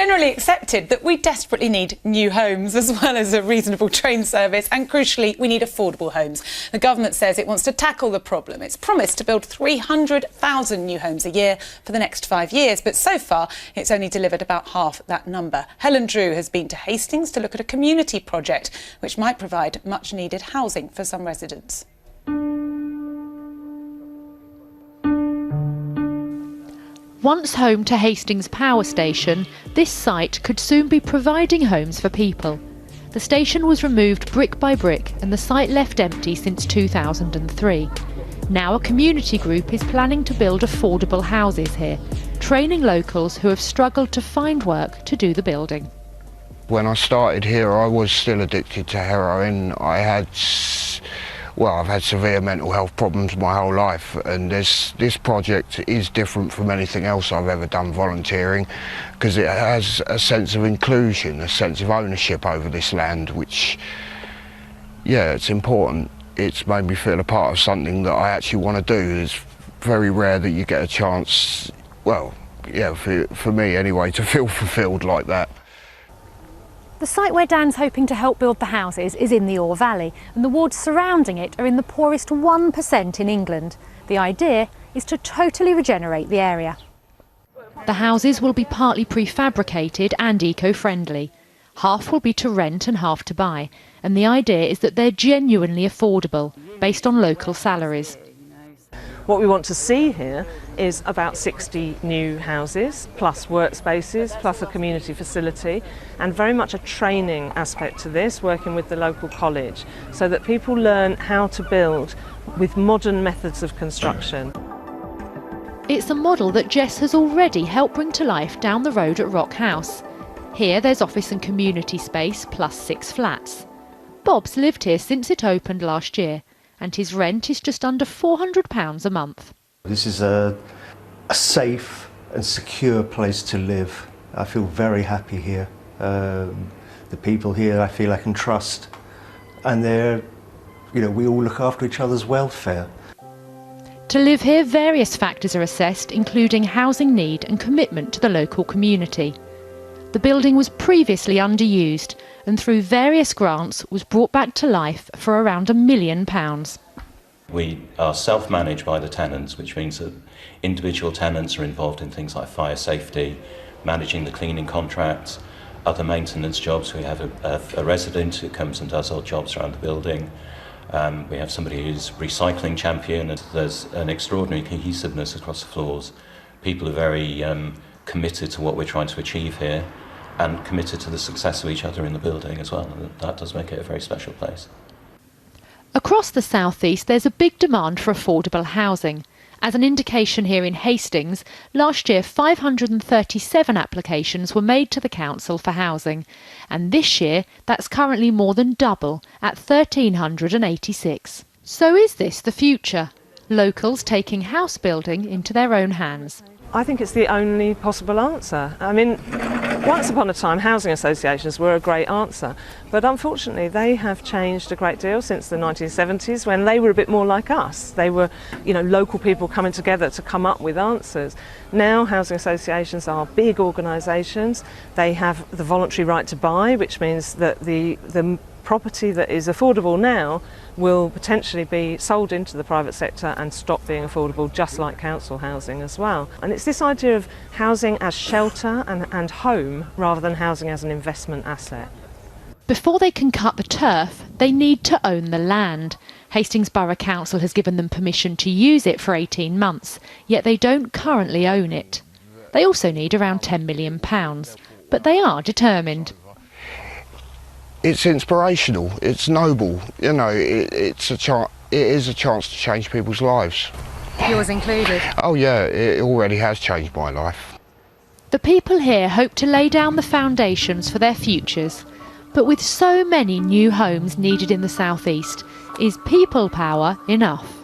generally accepted that we desperately need new homes as well as a reasonable train service, and crucially we need affordable homes. The government says it wants to tackle the problem. It's promised to build 300,000 new homes a year for the next 5 years, but so far it's only delivered about half that number. Helen Drew has been to Hastings to look at a community project which might provide much needed housing for some residents. Once home to Hastings Power Station, this site could soon be providing homes for people. The station was removed brick by brick and the site left empty since 2003. Now a community group is planning to build affordable houses here, training locals who have struggled to find work to do the building. When I started here, I was still addicted to heroin. I've had severe mental health problems my whole life, and this project is different from anything else I've ever done volunteering, because it has a sense of inclusion, a sense of ownership over this land, which, yeah, it's important. It's made me feel a part of something that I actually want to do. It's very rare that you get a chance, well, yeah, for me anyway, to feel fulfilled like that. The site where Dan's hoping to help build the houses is in the Ore Valley, and the wards surrounding it are in the poorest 1% in England. The idea is to totally regenerate the area. The houses will be partly prefabricated and eco-friendly. Half will be to rent and half to buy, and the idea is that they're genuinely affordable, based on local salaries. What we want to see here is about 60 new houses, plus workspaces, plus a community facility, and very much a training aspect to this, working with the local college, so that people learn how to build with modern methods of construction. It's a model that Jess has already helped bring to life down the road at Rock House. Here there's office and community space, plus 6 flats. Bob's lived here since it opened last year, and his rent is just under £400 a month. This is a safe and secure place to live. I feel very happy here. The people here I feel I can trust, and we all look after each other's welfare. To live here, various factors are assessed, including housing need and commitment to the local community. The building was previously underused, and through various grants was brought back to life for around £1 million. We are self-managed by the tenants, which means that individual tenants are involved in things like fire safety, managing the cleaning contracts, other maintenance jobs. We have a resident who comes and does odd jobs around the building. We have somebody who's recycling champion, and there's an extraordinary cohesiveness across the floors. People are very committed to what we're trying to achieve here, and committed to the success of each other in the building as well. And that does make it a very special place. Across the southeast there's a big demand for affordable housing. As an indication here in Hastings, last year 537 applications were made to the council for housing, and this year that's currently more than double at 1,386. So is this the future? Locals taking house building into their own hands. I think it's the only possible answer. I mean, once upon a time housing associations were a great answer, but unfortunately they have changed a great deal since the 1970s, when they were a bit more like us. They were, local people coming together to come up with answers. Now housing associations are big organisations. They have the voluntary right to buy, which means that the property that is affordable now will potentially be sold into the private sector and stop being affordable, just like council housing as well. And it's this idea of housing as shelter and home rather than housing as an investment asset. Before they can cut the turf, they need to own the land. Hastings Borough Council has given them permission to use it for 18 months, yet they don't currently own it. They also need around £10 million, but they are determined. It's inspirational, it's noble, it is a chance to change people's lives. Yours included? Oh yeah, it already has changed my life. The people here hope to lay down the foundations for their futures, but with so many new homes needed in the southeast, is people power enough?